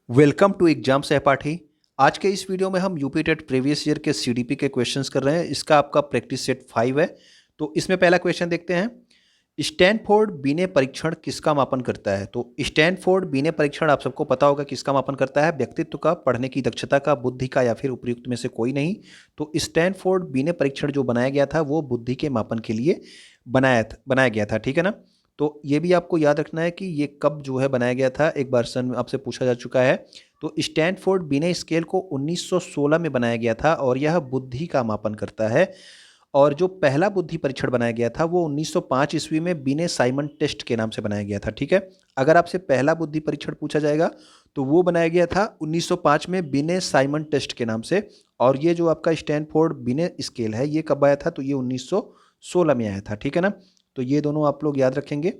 Welcome to exam सहपाठी। आज के इस वीडियो में हम यूपी टेट प्रीवियस ईयर के सीडीपी के क्वेश्चंस कर रहे हैं। इसका आपका प्रैक्टिस सेट 5 है। तो इसमें पहला क्वेश्चन देखते हैं। स्टैनफोर्ड बीने परीक्षण किसका मापन करता है? तो स्टैनफोर्ड बीने परीक्षण आप सबको पता होगा किसका मापन करता है। व्यक्तित्व का, पढ़ने की दक्षता का, बुद्धि का, या फिर उपयुक्त में से कोई नहीं। तो स्टैनफोर्ड बीने परीक्षण जो बनाया गया था वो बुद्धि के मापन के लिए बनाया गया था। ठीक है ना। तो ये भी आपको याद रखना है कि ये कब जो है बनाया गया था। एक बार सन आपसे पूछा जा चुका है। तो स्टैनफोर्ड बिने स्केल को 1916 में बनाया गया था और यह बुद्धि का मापन करता है। और जो पहला बुद्धि परीक्षण बनाया गया था वो 1905 ईस्वी में बिने साइमन टेस्ट के नाम से बनाया गया था। ठीक है। अगर आपसे पहला बुद्धि परीक्षण पूछा जाएगा तो वो बनाया गया था 1905 में बिने साइमन टेस्ट के नाम से। और ये जो आपका स्टैनफोर्ड बिने स्केल है ये कब आया था? तो ये 1916 में आया था। ठीक है ना। तो ये दोनों आप लोग याद रखेंगे।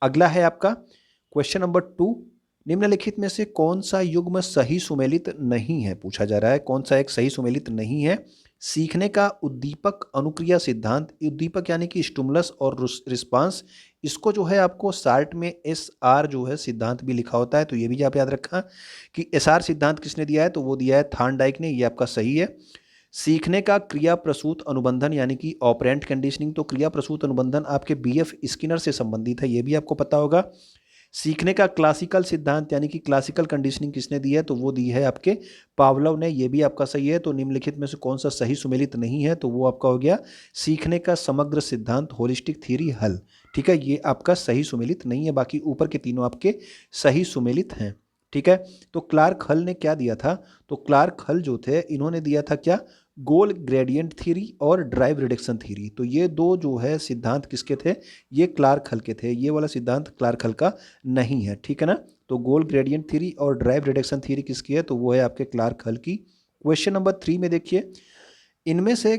अगला है आपका क्वेश्चन नंबर 2। निम्नलिखित में से कौन सा युग्म सही सुमेलित नहीं है? पूछा जा रहा है कौन सा एक सही सुमेलित नहीं है। सीखने का उद्दीपक अनुक्रिया सिद्धांत, उद्दीपक यानी कि स्टिमुलस और रिस्पांस, इसको जो है आपको शार्ट में एस आर जो है सिद्धांत भी लिखा होता है। तो ये भी आप याद रखा कि एस आर सिद्धांत किसने दिया है? तो वो दिया है थार्नडाइक ने। ये आपका सही है। सीखने का क्रिया प्रसूत अनुबंधन यानी कि ऑपरेंट कंडीशनिंग, तो क्रिया प्रसूत अनुबंधन आपके बीएफ स्किनर से संबंधित है, ये भी आपको पता होगा। सीखने का क्लासिकल सिद्धांत यानी कि क्लासिकल कंडीशनिंग किसने दी है? तो वो दी है आपके पावलोव ने। ये भी आपका सही है। तो निम्नलिखित में से कौन सा सही सुमेलित नहीं है? तो वो आपका हो गया सीखने का समग्र सिद्धांत, होलिस्टिक थ्योरी, हल। ठीक है, ये आपका सही सुमेलित नहीं है। बाकी ऊपर के तीनों आपके सही सुमेलित हैं। ठीक है। तो क्लार्क हल ने क्या दिया था? तो क्लार्क हल जो थे इन्होंने दिया था क्या? गोल ग्रेडियंट थ्योरी और ड्राइव रिडक्शन थ्योरी। तो ये दो जो है सिद्धांत किसके थे? ये क्लार्क हल के थे। ये वाला सिद्धांत क्लार्क हल का नहीं है। ठीक है ना। तो गोल ग्रेडियंट थ्योरी और ड्राइव रिडक्शन थ्योरी किसकी है? तो वो है आपके क्लार्क हल की। क्वेश्चन नंबर 3 में देखिए, इनमें से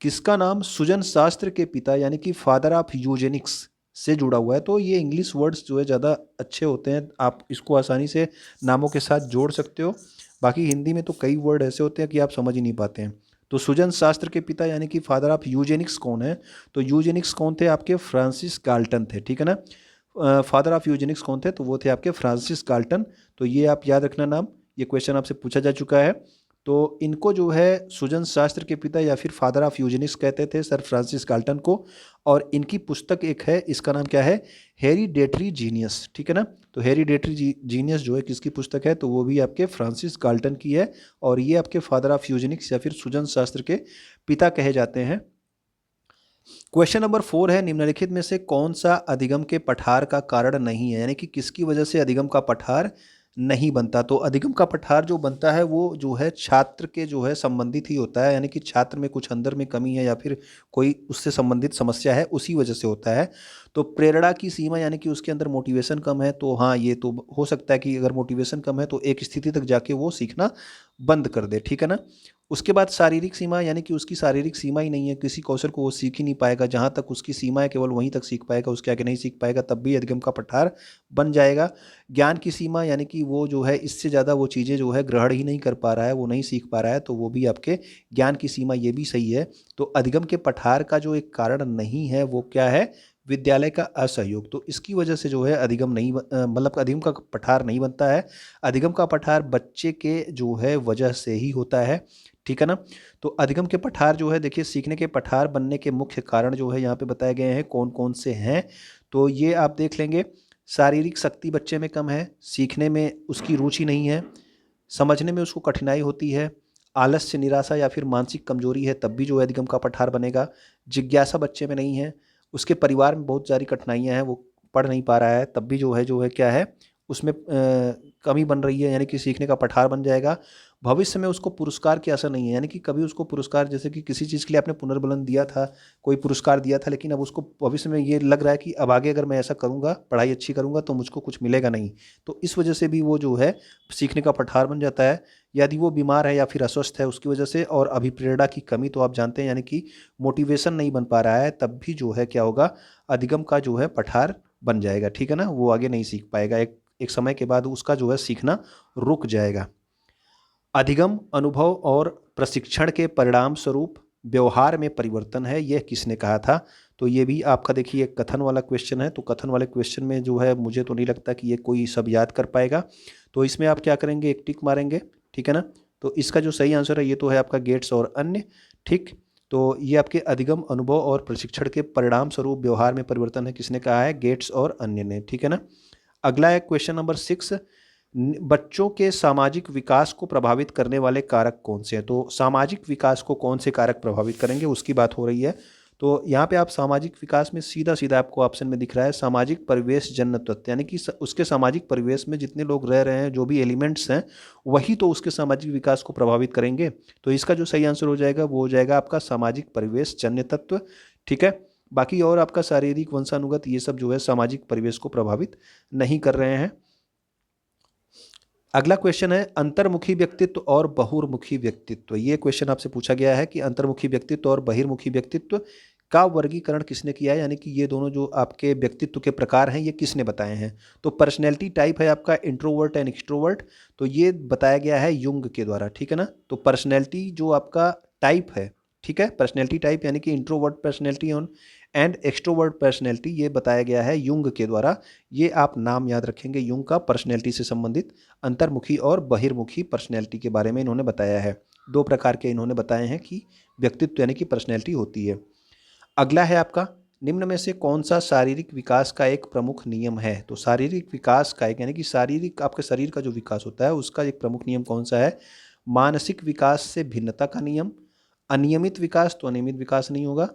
किसका नाम सुजन शास्त्र के पिता यानी कि फादर ऑफ यूजेनिक्स से जुड़ा हुआ है? तो ये इंग्लिश वर्ड्स जो है ज़्यादा अच्छे होते हैं, आप इसको आसानी से नामों के साथ जोड़ सकते हो। बाकी हिंदी में तो कई वर्ड ऐसे होते हैं कि आप समझ ही नहीं पाते हैं। तो सुजन शास्त्र के पिता यानी कि फादर ऑफ यूजेनिक्स कौन है? तो यूजेनिक्स कौन थे? आपके फ्रांसिस गाल्टन थे। ठीक है ना। फादर ऑफ यूजेनिक्स कौन थे? तो वो थे आपके फ्रांसिस गाल्टन। तो ये आप याद रखना नाम, ये क्वेश्चन आपसे पूछा जा चुका है। तो इनको जो है सुजन शास्त्र के पिता या फिर फादर ऑफ यूजेनिक्स कहते थे, सर फ्रांसिस गाल्टन को। और इनकी पुस्तक एक है, इसका नाम क्या है? Hereditary genius. ठीक है ना। तो हेरिडेटरी जीनियस जो है किसकी पुस्तक है? तो वो भी आपके फ्रांसिस गाल्टन की है। और ये आपके फादर ऑफ यूजेनिक्स या फिर सुजन शास्त्र के पिता कहे जाते हैं। क्वेश्चन नंबर 4 है, निम्नलिखित में से कौन सा अधिगम के पठार का कारण नहीं है? यानी कि किसकी वजह से अधिगम का पठार नहीं बनता? तो अधिगम का पठार जो बनता है वो जो है छात्र के जो है संबंधित ही होता है। यानी कि छात्र में कुछ अंदर में कमी है या फिर कोई उससे संबंधित समस्या है, उसी वजह से होता है। तो प्रेरणा की सीमा यानी कि उसके अंदर मोटिवेशन कम है। तो हाँ, ये तो हो सकता है कि अगर मोटिवेशन कम है तो एक स्थिति तक जाके वो सीखना बंद कर दे। ठीक है ना। उसके बाद शारीरिक सीमा यानी कि उसकी शारीरिक सीमा ही नहीं है, किसी कौशल को वो सीख ही नहीं पाएगा। जहाँ तक उसकी सीमा है केवल वहीं तक सीख पाएगा, उसके आगे नहीं सीख पाएगा, तब भी अधिगम का पठार बन जाएगा। ज्ञान की सीमा यानी कि वो जो है इससे ज़्यादा वो चीज़ें जो है ग्रहण ही नहीं कर पा रहा है, वो नहीं सीख पा रहा है, तो वो भी आपके ज्ञान की सीमा, ये भी सही है। तो अधिगम के पठार का जो एक कारण नहीं है वो क्या है? विद्यालय का असहयोग। तो इसकी वजह से जो है अधिगम नहीं मतलब अधिगम का पठार नहीं बनता है। अधिगम का पठार बच्चे के जो है वजह से ही होता है। ठीक है ना। तो अधिगम के पठार जो है देखिए, सीखने के पठार बनने के मुख्य कारण जो है यहाँ पे बताए गए हैं कौन कौन से हैं। तो ये आप देख लेंगे। शारीरिक शक्ति बच्चे में कम है, सीखने में उसकी रुचि नहीं है, समझने में उसको कठिनाई होती है, आलस्य, निराशा या फिर मानसिक कमजोरी है, तब भी जो है अधिगम का पठार बनेगा। जिज्ञासा बच्चे में नहीं है, उसके परिवार में बहुत सारी कठिनाइयाँ हैं, वो पढ़ नहीं पा रहा है, तब भी जो है क्या है उसमें कमी बन रही है, यानी कि सीखने का पठार बन जाएगा। भविष्य में उसको पुरस्कार की आशा नहीं है, यानी कि कभी उसको पुरस्कार, जैसे कि किसी चीज़ के लिए आपने पुनर्बलन दिया था, कोई पुरस्कार दिया था, लेकिन अब उसको भविष्य में ये लग रहा है कि अब आगे अगर मैं ऐसा करूँगा, पढ़ाई अच्छी करूँगा तो मुझको कुछ मिलेगा नहीं। तो इस वजह से भी वो जो है सीखने का पठार बन जाता है। यदि वो बीमार है या फिर अस्वस्थ है उसकी वजह से, और अभिप्रेरणा की कमी तो आप जानते हैं, यानी कि मोटिवेशन नहीं बन पा रहा है, तब भी जो है क्या होगा? अधिगम का जो है पठार बन जाएगा। ठीक है ना। वो आगे नहीं सीख पाएगा, एक एक समय के बाद उसका जो है सीखना रुक जाएगा। अधिगम अनुभव और प्रशिक्षण के परिणाम स्वरूप व्यवहार में परिवर्तन है, यह किसने कहा था? तो ये भी आपका देखिए एक कथन वाला क्वेश्चन है। तो कथन वाले क्वेश्चन में जो है मुझे तो नहीं लगता कि ये कोई सब याद कर पाएगा। तो इसमें आप क्या करेंगे, एक टिक मारेंगे, ठीक है ना। तो इसका जो सही आंसर है ये तो है आपका गेट्स और अन्य, ठीक। तो ये आपके अधिगम, अनुभव और प्रशिक्षण के परिणाम स्वरूप व्यवहार में परिवर्तन है, किसने कहा है, गेट्स और अन्य ने, ठीक है ना। अगला है क्वेश्चन नंबर 6, बच्चों के सामाजिक विकास को प्रभावित करने वाले कारक कौन से हैं। तो सामाजिक विकास को कौन से कारक प्रभावित करेंगे उसकी बात हो रही है। तो यहाँ पे आप सामाजिक विकास में सीधा सीधा आपको ऑप्शन में दिख रहा है सामाजिक परिवेश जन्य तत्व, यानी कि उसके सामाजिक परिवेश में जितने लोग रह रहे हैं, जो भी एलिमेंट्स हैं, वही तो उसके सामाजिक विकास को प्रभावित करेंगे। तो इसका जो सही आंसर हो जाएगा वो हो जाएगा आपका सामाजिक परिवेश जन्य तत्व, ठीक है। बाकी और आपका शारीरिक, वंशानुगत, ये सब जो है सामाजिक परिवेश को प्रभावित नहीं कर रहे हैं। अगला क्वेश्चन है अंतर्मुखी व्यक्तित्व और बहिर्मुखी व्यक्तित्व। ये क्वेश्चन आपसे पूछा गया है कि अंतर्मुखी व्यक्तित्व और बहिर्मुखी व्यक्तित्व का वर्गीकरण किसने किया है, यानी कि ये दोनों जो आपके व्यक्तित्व के प्रकार हैं ये किसने बताए हैं। तो पर्सनैलिटी टाइप है आपका इंट्रोवर्ट एंड एक्सट्रोवर्ट, तो ये बताया गया है युंग के द्वारा, ठीक है ना। तो पर्सनैलिटी जो आपका टाइप है, ठीक है, पर्सनैलिटी टाइप यानी कि introvert personality and extrovert personality, ये बताया गया है युंग के द्वारा। ये आप नाम याद रखेंगे, युंग का पर्सनैलिटी से संबंधित अंतर्मुखी और बहिर्मुखी पर्सनैलिटी के बारे में इन्होंने बताया है। दो प्रकार के इन्होंने बताए हैं कि व्यक्तित्व यानी कि पर्सनैलिटी होती है। अगला है आपका निम्न में से कौन सा शारीरिक विकास का एक प्रमुख नियम है। तो शारीरिक विकास का एक, यानी कि शारीरिक आपके शरीर का जो विकास होता है उसका एक प्रमुख नियम कौन सा है। मानसिक विकास से भिन्नता का नियम, अनियमित विकास, तो अनियमित विकास नहीं होगा,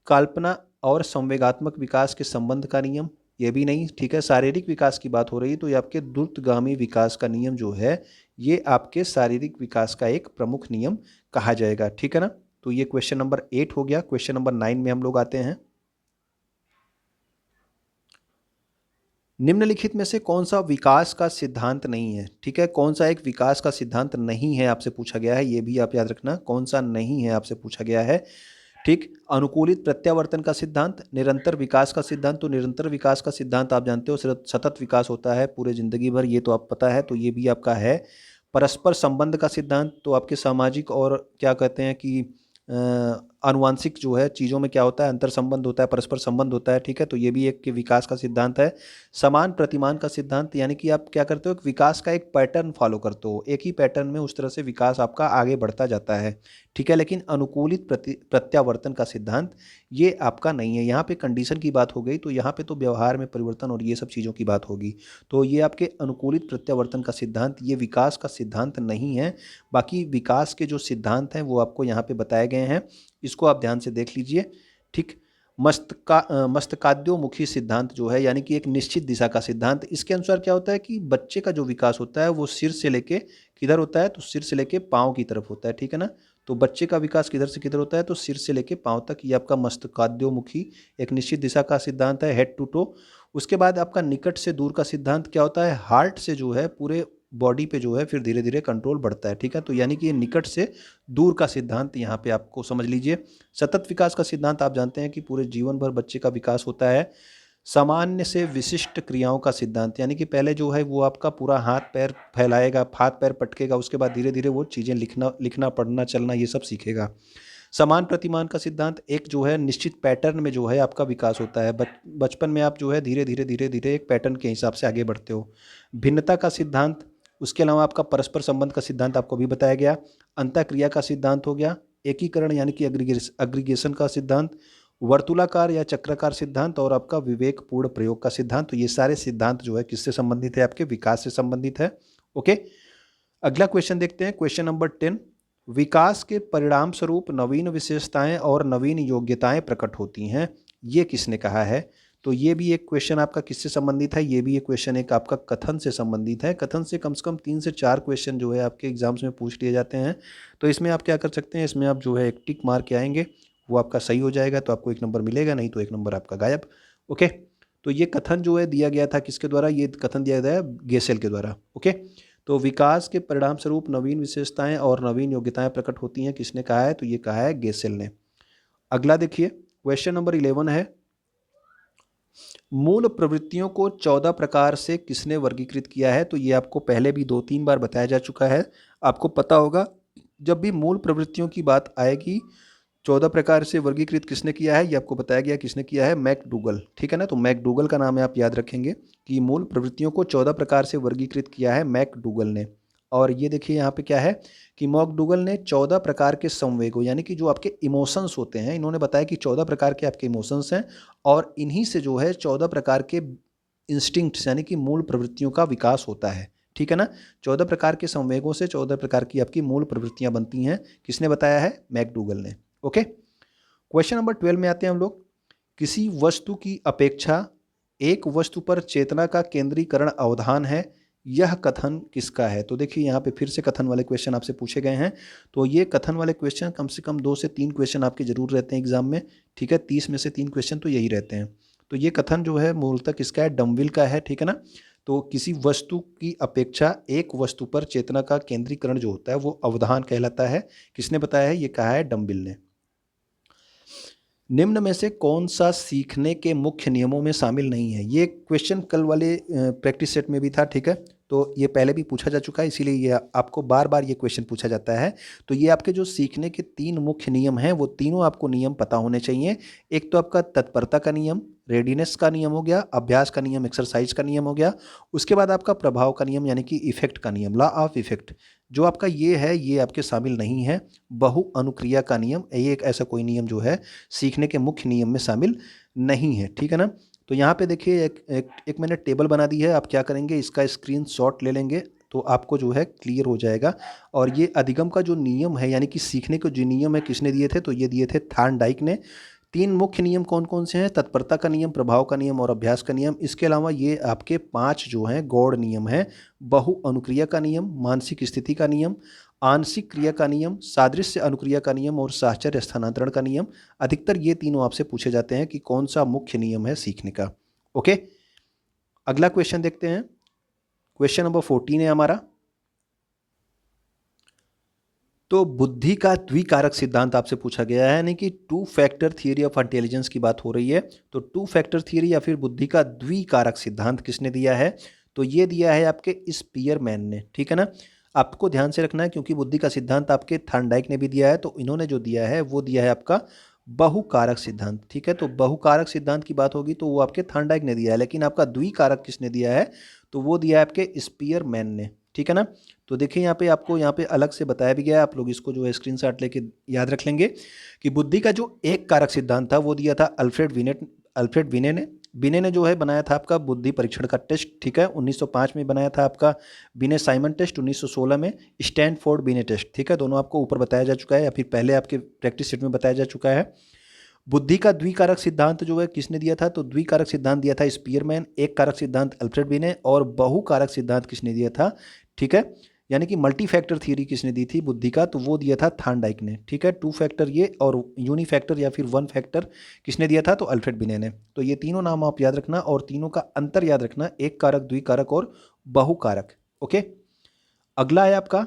कल्पना और संवेगात्मक विकास के संबंध का नियम, ये भी नहीं, ठीक है। शारीरिक विकास की बात हो रही है तो ये आपके द्रुतगामी विकास का नियम जो है ये आपके शारीरिक विकास का एक प्रमुख नियम कहा जाएगा, ठीक है ना। तो ये क्वेश्चन नंबर 8 हो गया। क्वेश्चन नंबर 9 में हम लोग आते हैं। निम्नलिखित में से कौन सा विकास का सिद्धांत नहीं है, ठीक है, कौन सा एक विकास का सिद्धांत नहीं है आपसे पूछा गया है, ये भी आप याद रखना, कौन सा नहीं है आपसे पूछा गया है, ठीक। अनुकूलित प्रत्यावर्तन का सिद्धांत, निरंतर विकास का सिद्धांत, तो निरंतर विकास का सिद्धांत आप जानते हो सतत विकास होता है पूरे जिंदगी भर, ये तो आप पता है, तो ये भी आपका है। परस्पर संबंध का सिद्धांत, तो आपके सामाजिक और क्या कहते हैं कि आनुवांशिक जो है चीज़ों में क्या होता है, अंतर संबंध होता है, परस्पर संबंध होता है, ठीक है। तो ये भी एक के विकास का सिद्धांत है। समान प्रतिमान का सिद्धांत, यानी कि आप क्या करते हो, एक विकास का एक पैटर्न फॉलो करते हो, एक ही पैटर्न में उस तरह से विकास आपका आगे बढ़ता जाता है, ठीक है। लेकिन अनुकूलित प्रत्यावर्तन का सिद्धांत ये आपका नहीं है। यहाँ पे कंडीशन की बात हो गई तो यहाँ पे तो व्यवहार में परिवर्तन और ये सब चीज़ों की बात होगी। तो ये आपके अनुकूलित प्रत्यावर्तन का सिद्धांत ये विकास का सिद्धांत नहीं है। बाकी विकास के जो सिद्धांत हैं वो आपको यहाँ पे बताए गए हैं, इसको आप ध्यान से देख लीजिए, ठीक। मस्तकाद्योमुखी सिद्धांत जो है, यानी कि एक निश्चित दिशा का सिद्धांत, इसके अनुसार क्या होता है कि बच्चे का जो विकास होता है वो सिर से लेके किधर होता है, तो सिर से लेके पाँव की तरफ होता है, ठीक है ना। तो बच्चे का विकास किधर से किधर होता है, तो सिर से लेके पाँव तक, ये आपका मस्तकाद्योमुखी एक निश्चित दिशा का सिद्धांत है, हेड टू टो। उसके बाद आपका निकट से दूर का सिद्धांत क्या होता है, हार्ट से जो है पूरे बॉडी पे जो है फिर धीरे धीरे कंट्रोल बढ़ता है, ठीक है। तो यानी कि ये निकट से दूर का सिद्धांत यहाँ पे आपको समझ लीजिए। सतत विकास का सिद्धांत आप जानते हैं कि पूरे जीवन भर बच्चे का विकास होता है। सामान्य से विशिष्ट क्रियाओं का सिद्धांत, यानी कि पहले जो है वो आपका पूरा हाथ पैर फैलाएगा, हाथ पैर पटकेगा, उसके बाद धीरे धीरे वो चीज़ें लिखना पढ़ना चलना ये सब सीखेगा। समान प्रतिमान का सिद्धांत, एक जो है निश्चित पैटर्न में जो है आपका विकास होता है, बचपन में आप जो है धीरे धीरे एक पैटर्न के हिसाब से आगे बढ़ते हो। भिन्नता का सिद्धांत, उसके अलावा आपका परस्पर संबंध का सिद्धांत आपको भी बताया गया। अंतःक्रिया का सिद्धांत हो गया, एकीकरण यानी कि एग्रीगेशन का सिद्धांत, वर्तुलाकार या चक्राकार सिद्धांत, और आपका विवेकपूर्ण प्रयोग का सिद्धांत। तो ये सारे सिद्धांत जो है किससे संबंधित है, आपके विकास से संबंधित है, ओके। अगला क्वेश्चन देखते हैं, क्वेश्चन नंबर 10, विकास के परिणाम स्वरूप नवीन विशेषताएं और नवीन योग्यताएं प्रकट होती हैं, ये किसने कहा है। तो ये भी एक क्वेश्चन आपका किससे संबंधित है, ये भी एक क्वेश्चन एक आपका कथन से संबंधित है। कथन से कम 3 से 4 क्वेश्चन जो है आपके एग्जाम्स में पूछ लिए जाते हैं। तो इसमें आप क्या कर सकते हैं, इसमें आप जो है एक टिक मार के आएंगे, वो आपका सही हो जाएगा तो आपको 1 नंबर मिलेगा, नहीं तो 1 नंबर आपका गायब, ओके। तो ये कथन जो है दिया गया था किसके द्वारा, ये कथन दिया गया है गेसेल के द्वारा, ओके। तो विकास के परिणाम स्वरूप नवीन विशेषताएं और नवीन योग्यताएं प्रकट होती हैं, किसने कहा है, तो ये कहा है गेसेल ने। अगला देखिए, क्वेश्चन नंबर 11 है, मूल प्रवृत्तियों को 14 प्रकार से किसने वर्गीकृत किया है। तो ये आपको पहले भी 2-3 बार बताया जा चुका है, आपको पता होगा जब भी मूल प्रवृत्तियों की बात आएगी 14 प्रकार से वर्गीकृत किसने किया है, ये आपको बताया गया किसने किया है, मैकडूगल। ठीक है ना, तो मैकडूगल का नाम है, आप याद रखेंगे कि मूल प्रवृत्तियों को 14 प्रकार से वर्गीकृत किया है मैकडूगल ने। और ये देखिए यहाँ पे क्या है कि मैकडूगल ने 14 प्रकार के संवेगों यानी कि जो आपके इमोशंस होते हैं, इन्होंने बताया कि 14 प्रकार के आपके इमोशंस हैं और इन्हीं से जो है 14 प्रकार के इंस्टिंक्ट्स यानी कि मूल प्रवृत्तियों का विकास होता है। ठीक है ना, 14 प्रकार के संवेगों से 14 प्रकार की आपकी मूल प्रवृत्तियां बनती हैं। किसने बताया है, मैकडूगल ने। ओके, क्वेश्चन नंबर 12 में आते हैं हम लोग। किसी वस्तु की अपेक्षा एक वस्तु पर चेतना का केंद्रीकरण अवधान है, यह कथन किसका है। तो देखिए यहाँ पे फिर से कथन वाले क्वेश्चन आपसे पूछे गए हैं। तो ये कथन वाले क्वेश्चन कम से कम 2 से 3 क्वेश्चन आपके जरूर रहते हैं एग्जाम में। ठीक है, 30 में से 3 क्वेश्चन तो यही रहते हैं। तो ये कथन जो है मूलतः किसका है, डमविल का है। ठीक है ना, तो किसी वस्तु की अपेक्षा एक वस्तु पर चेतना का केंद्रीकरण जो होता है वो अवधान कहलाता है। किसने बताया है, ये कहा है डमविल ने। निम्न में से कौन सा सीखने के मुख्य नियमों में शामिल नहीं है। ये क्वेश्चन कल वाले प्रैक्टिस सेट में भी था। ठीक है, तो ये पहले भी पूछा जा चुका है, इसीलिए ये आपको बार बार ये क्वेश्चन पूछा जाता है। तो ये आपके जो सीखने के 3 मुख्य नियम हैं वो तीनों आपको नियम पता होने चाहिए। एक तो आपका तत्परता का नियम, रेडीनेस का नियम हो गया, अभ्यास का नियम, एक्सरसाइज का नियम हो गया। उसके बाद आपका प्रभाव का नियम यानी कि इफेक्ट का नियम, लॉ ऑफ इफेक्ट जो आपका ये है, ये आपके शामिल नहीं है। बहु अनुक्रिया का नियम, ये एक ऐसा कोई नियम जो है सीखने के मुख्य नियम में शामिल नहीं है। ठीक है ना, तो यहाँ पे देखिए एक मैंने टेबल बना दी है। आप क्या करेंगे, इसका स्क्रीनशॉट ले लेंगे तो आपको जो है क्लियर हो जाएगा। और ये अधिगम का जो नियम है यानी कि सीखने के जो नियम है किसने दिए थे, तो ये दिए थे थॉर्नडाइक ने। 3 मुख्य नियम कौन कौन से हैं, तत्परता का नियम, प्रभाव का नियम और अभ्यास का नियम। इसके अलावा ये आपके 5 जो हैं गौड़ नियम हैं, बहु अनुक्रिया का नियम, मानसिक स्थिति का नियम, आंशिक क्रिया का नियम, सादृश्य अनुक्रिया का नियम और साहचर्य स्थानांतरण का नियम। अधिकतर ये तीनों आपसे पूछे जाते हैं कि कौन सा मुख्य नियम है सीखने का। ओके, अगला क्वेश्चन देखते हैं। क्वेश्चन नंबर 14 है हमारा। तो बुद्धि का द्विकारक सिद्धांत आपसे पूछा गया है, यानी कि 2 फैक्टर थियरी ऑफ इंटेलिजेंस की बात हो रही है। तो 2 फैक्टर थियरी या फिर बुद्धि का द्विकारक सिद्धांत किसने दिया है, तो ये दिया है आपके स्पीयरमैन ने। ठीक है ना, आपको ध्यान से रखना है क्योंकि बुद्धि का सिद्धांत आपके थॉर्नडाइक ने भी दिया है। तो इन्होंने जो दिया है वो दिया है आपका बहुकारक सिद्धांत। ठीक है, तो बहुकारक सिद्धांत की बात होगी तो वो आपके थॉर्नडाइक ने दिया है, लेकिन आपका द्विकारक किसने दिया है, तो वो दिया है आपके स्पीयरमैन ने। ठीक है ना, तो देखिए यहाँ पे आपको यहाँ पे अलग से बताया भी गया है, आप लोग इसको जो है स्क्रीनशॉट लेके याद रख लेंगे कि बुद्धि का जो एक कारक सिद्धांत था वो दिया था अल्फ्रेड बिने ने जो है बनाया था आपका बुद्धि परीक्षण का टेस्ट। ठीक है, 1905 में बनाया था आपका बिने साइमन टेस्ट, 1916 में स्टैनफोर्ड बिने टेस्ट। ठीक है, दोनों आपको ऊपर बताया जा चुका है या फिर पहले आपके प्रैक्टिस सेट में बताया जा चुका है। बुद्धि का द्विकारक सिद्धांत जो है किसने दिया था, तो द्विकारक सिद्धांत दिया था स्पीयरमैन, एक कारक सिद्धांत अल्फ्रेड बिने और बहुकारक सिद्धांत किसने दिया था, ठीक है, यानी कि मल्टी फैक्टर थ्योरी किसने दी थी बुद्धि का, तो वो दिया था थॉर्नडाइक ने। ठीक है, 2 फैक्टर ये और यूनी फैक्टर या फिर 1 फैक्टर किसने दिया था, तो अल्फ्रेड बिने ने। तो ये तीनों नाम आप याद रखना और तीनों का अंतर याद रखना, एक कारक, द्विकारक और बहुकारक। ओके, अगला है आपका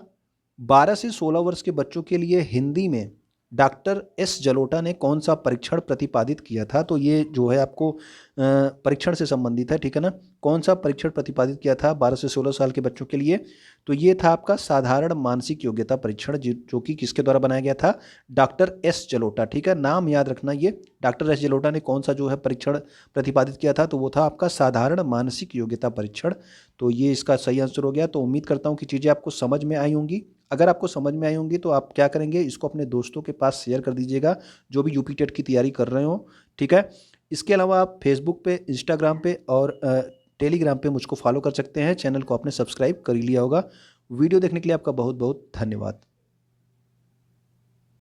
12 से 16 वर्ष के बच्चों के लिए हिंदी में डॉक्टर एस जलोटा ने कौन सा परीक्षण प्रतिपादित किया था। तो ये जो है आपको परीक्षण से संबंधित है। ठीक है ना, कौन सा परीक्षण प्रतिपादित किया था 12 से 16 साल के बच्चों के लिए, तो ये था आपका साधारण मानसिक योग्यता परीक्षण, जो कि किसके द्वारा बनाया गया था, डॉक्टर एस जलोटा। ठीक है, नाम याद रखना, ये डॉक्टर एस जलोटा ने कौन सा जो है परीक्षण प्रतिपादित किया था, तो वो था आपका साधारण मानसिक योग्यता परीक्षण। तो ये इसका सही आंसर हो गया। तो उम्मीद करता हूँ कि चीज़ें आपको समझ में आई होंगी। अगर आपको समझ में आई होंगी तो आप क्या करेंगे, इसको अपने दोस्तों के पास शेयर कर दीजिएगा जो भी यूपी टेट की तैयारी कर रहे हो। ठीक है, इसके अलावा आप फेसबुक पे, इंस्टाग्राम पे और टेलीग्राम पे मुझको फॉलो कर सकते हैं। चैनल को आपने सब्सक्राइब कर ही लिया होगा। वीडियो देखने के लिए आपका बहुत बहुत धन्यवाद।